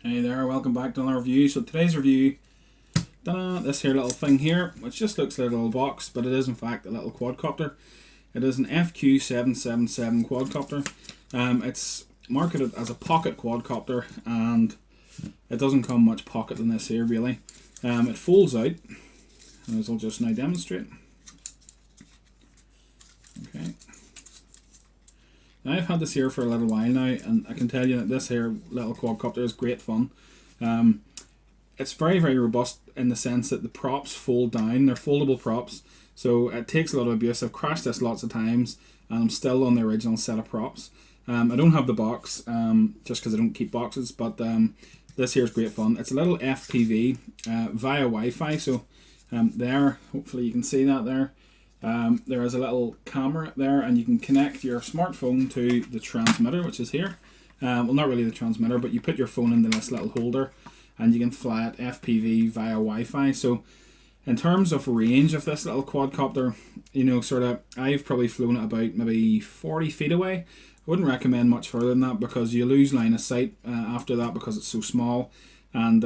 Hey there, welcome back to another review. So today's review, this here little thing here, which just looks like a little box, but it is in fact a little quadcopter. It is an FQ17W quadcopter. It's marketed as a pocket quadcopter, and it doesn't come much pocket in this here really. It folds out, as I'll just now demonstrate. Okay. Now I've had this here for a little while now, and I can tell you that this here little quadcopter is great fun. It's very, very robust in the sense that the props fold down. They're foldable props, so it takes a lot of abuse. I've crashed this lots of times, and I'm still on the original set of props. I don't have the box, just because I don't keep boxes, but this here is great fun. It's a little FPV via Wi-Fi, so there, hopefully you can see that there. There is a little camera there, and you can connect your smartphone to the transmitter, which is here. Well, not really the transmitter, but you put your phone into this little holder and you can fly it FPV via Wi-Fi. So in terms of range of this little quadcopter, you know, sort of, I've probably flown it about maybe 40 feet away. I wouldn't recommend much further than that because you lose line of sight after that because it's so small, and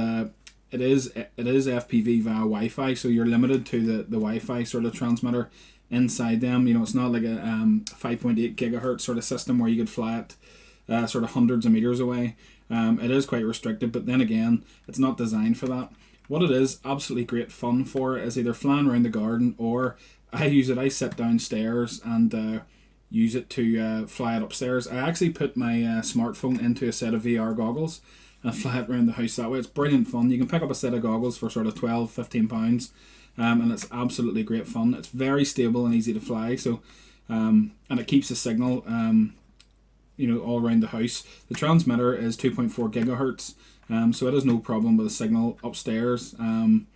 it is FPV via Wi-Fi, so you're limited to the Wi-Fi sort of transmitter inside them. You know, it's not like a 5.8 gigahertz sort of system where you could fly it sort of hundreds of meters away. It is quite restricted, but then again, it's not designed for that. What it is absolutely great fun for is either flying around the garden, or I sit downstairs and use it to fly it upstairs. I actually put my smartphone into a set of VR goggles and fly it around the house that way. It's brilliant fun. You can pick up a set of goggles for sort of £12–15, and it's absolutely great fun. It's very stable and easy to fly, so and it keeps the signal you know, all around the house. The transmitter is 2.4 gigahertz, so it has no problem with the signal upstairs. And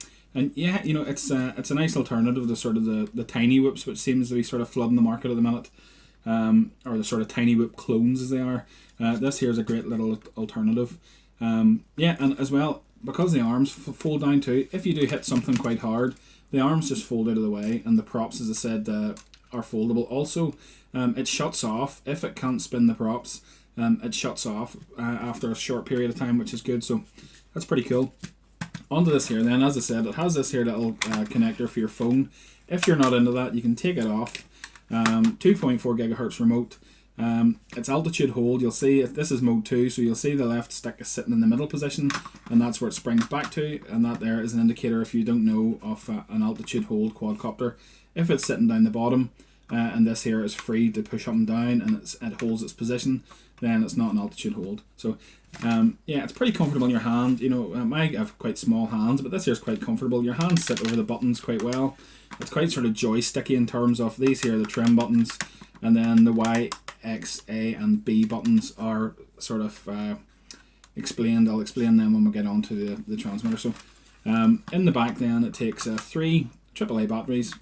yeah, you know, it's a nice alternative to sort of the tiny whoops, which seems to be sort of flooding the market at the minute, or the sort of tiny whoop clones as they are. This here is a great little alternative. Yeah, and as well, because the arms fold down too, if you do hit something quite hard, the arms just fold out of the way, and the props, as I said, are foldable. Also, it shuts off if it can't spin the props. It shuts off after a short period of time, which is good. So that's pretty cool. Onto this here then, as I said, it has this here little connector for your phone. If you're not into that, you can take it off. 2.4 gigahertz remote. It's altitude hold. You'll see this is mode 2, so you'll see the left stick is sitting in the middle position, and that's where it springs back to, and that there is an indicator, if you don't know, of an altitude hold quadcopter. If it's sitting down the bottom, and this here is free to push up and down, and it holds its position, then it's not an altitude hold. So yeah, it's pretty comfortable in your hand. You know, I have quite small hands, but this here is quite comfortable. Your hands sit over the buttons quite well. It's quite sort of joysticky in terms of these here, the trim buttons, and then the Y, X, A and B buttons are sort of explained. I'll explain them when we get on to the transmitter. So in the back then, it takes 3 AAA batteries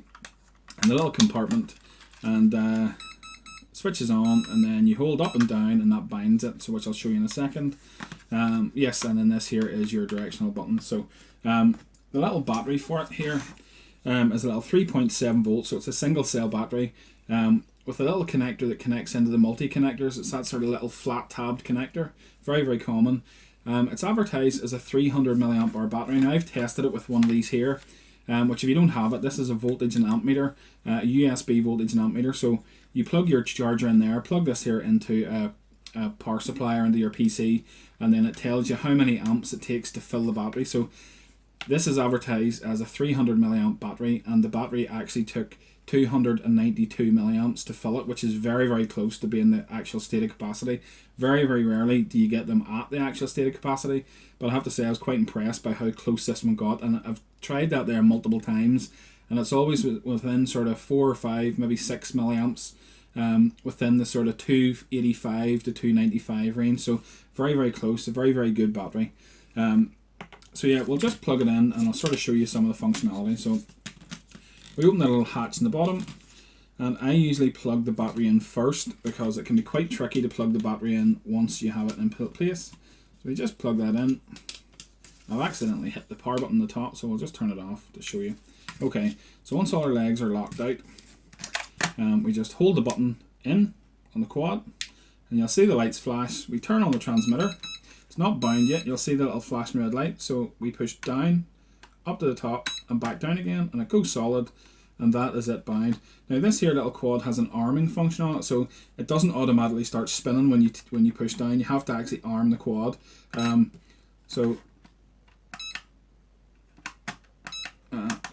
in the little compartment, and switches on, and then you hold up and down and that binds it, so which I'll show you in a second. Yes, and then this here is your directional button. So the little battery for it here is a little 3.7 volts, so it's a single cell battery with a little connector that connects into the multi-connectors. It's that sort of little flat tabbed connector, very, very common. It's advertised as a 300 milliamp hour battery. Now I've tested it with one of these here, which if you don't have it, this is a voltage and amp meter, a USB voltage and amp meter. So you plug your charger in there, plug this here into a power supply or into your PC, and then it tells you how many amps it takes to fill the battery. So this is advertised as a 300 milliamp battery, and the battery actually took 292 milliamps to fill it, which is very, very close to being the actual stated capacity. Very, very rarely do you get them at the actual stated capacity, but I have to say I was quite impressed by how close this one got, and I've tried that there multiple times, and it's always within sort of 4 or 5, maybe 6 milliamps, within the sort of 285 to 295 range. So very, very close, a very, very good battery. So yeah, we'll just plug it in, and I'll sort of show you some of the functionality. So we open the little hatch in the bottom, and I usually plug the battery in first because it can be quite tricky to plug the battery in once you have it in place. So we just plug that in. I've accidentally hit the power button at the top, so we'll just turn it off to show you. Okay, so once all our legs are locked out, we just hold the button in on the quad, and you'll see the lights flash. We turn on the transmitter. it's not bound yet. You'll see the little flashing red light. So we push down, up to the top, and back down again, and it goes solid, and that is it bound. Now this here little quad has an arming function on it, so it doesn't automatically start spinning when you push down. You have to actually arm the quad.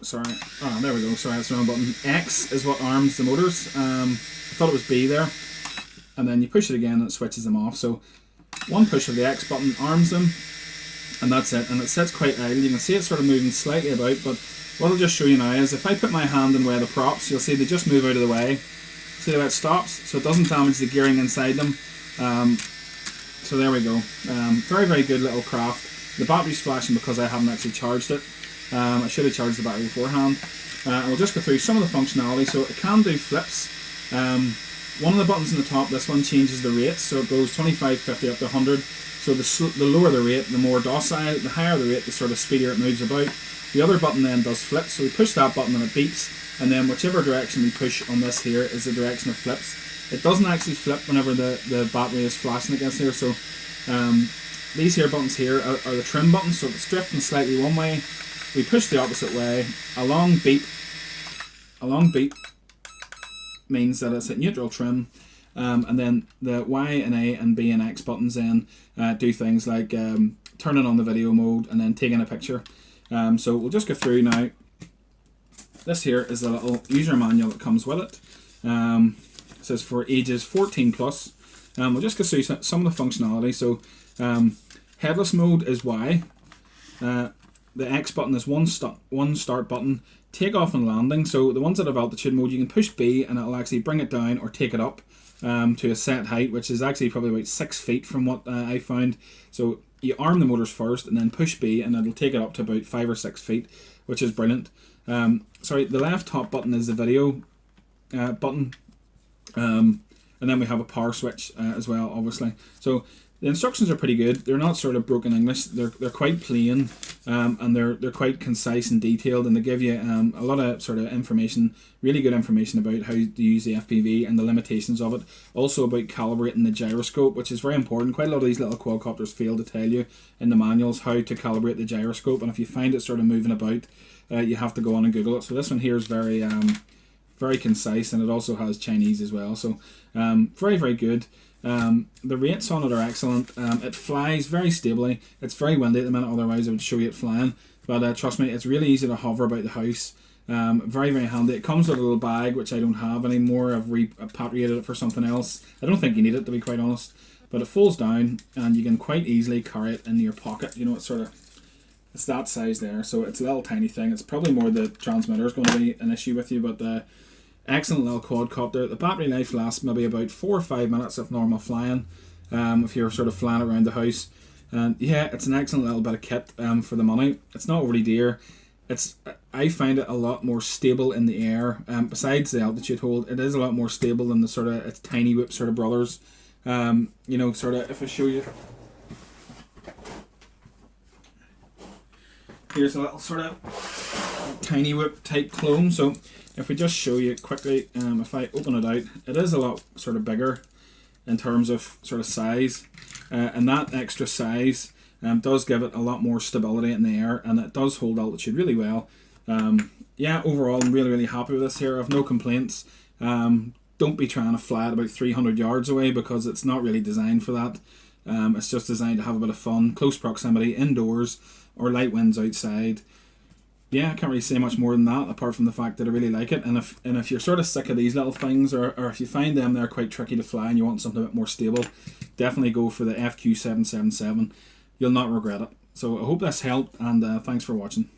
Sorry, oh there we go, sorry that's the wrong button. X is what arms the motors. I thought it was B there. And then you push it again and it switches them off. So one push of the X button arms them, and that's it. And it sits quite idle. You can see it's sort of moving slightly about, but what I'll just show you now is if I put my hand in way of the props, you'll see they just move out of the way. See the way it stops? So it doesn't damage the gearing inside them. So there we go. Very, very good little craft. The battery's flashing because I haven't actually charged it. I should have charged the battery beforehand. And we'll just go through some of the functionality. So it can do flips. One of the buttons in the top, this one changes the rate, so it goes 25, 50 up to 100. So the lower the rate, the more docile, the higher the rate, the sort of speedier it moves about. The other button then does flips, so we push that button and it beeps, and then whichever direction we push on this here is the direction of flips. It doesn't actually flip whenever the battery is flashing against here, so these here buttons here are the trim buttons, so if it's drifting slightly one way, we push the opposite way. A long beep means that it's at neutral trim, and then the Y and A and B and X buttons then do things like turning on the video mode and then taking a picture. So we'll just go through now. This here is the little user manual that comes with it. It says for ages 14 plus. We'll just go through some of the functionality. So headless mode is Y. The X button is one start button. Takeoff and landing, so the ones that have altitude mode, you can push B and it'll actually bring it down or take it up to a set height, which is actually probably about 6 feet from what I found. So you arm the motors first and then push B and it'll take it up to about 5 or 6 feet, which is brilliant. Sorry, the left top button is the video button, and then we have a power switch as well, obviously. So the instructions are pretty good. They're not sort of broken English. They're quite plain, and they're quite concise and detailed, and they give you a lot of sort of information, really good information about how to use the FPV and the limitations of it. Also about calibrating the gyroscope, which is very important. Quite a lot of these little quadcopters fail to tell you in the manuals how to calibrate the gyroscope, and if you find it sort of moving about, you have to go on and Google it. So this one here is very very concise, and it also has Chinese as well. So very, very good. The rates on it are excellent. It flies very stably. It's very windy at the minute, otherwise I would show you it flying. But trust me, it's really easy to hover about the house. Very, very handy. It comes with a little bag, which I don't have anymore. I've repatriated it for something else. I don't think you need it, to be quite honest. But it folds down, and you can quite easily carry it in your pocket. You know, it's that size there, so it's a little tiny thing. It's probably more the transmitter is going to be an issue with you, but excellent little quadcopter. The battery life lasts maybe about 4 or 5 minutes of normal flying, if you're sort of flying around the house. And yeah, it's an excellent little bit of kit for the money. It's not overly dear. I find it a lot more stable in the air. Besides the altitude hold, it is a lot more stable than the sort of its tiny whip sort of brothers. You know, sort of, if I show you, here's a little sort of tiny whip type clone. So if we just show you quickly, if I open it out, it is a lot sort of bigger in terms of sort of size, and that extra size does give it a lot more stability in the air, and it does hold altitude really well. Yeah, overall I'm really, really happy with this here. I have no complaints. Don't be trying to fly it about 300 yards away, because it's not really designed for that. It's just designed to have a bit of fun, close proximity, indoors, or light winds outside. Yeah, I can't really say much more than that, apart from the fact that I really like it. And if you're sort of sick of these little things, or if you find them they're quite tricky to fly and you want something a bit more stable, definitely go for the FQ17W. You'll not regret it. So I hope this helped, and thanks for watching.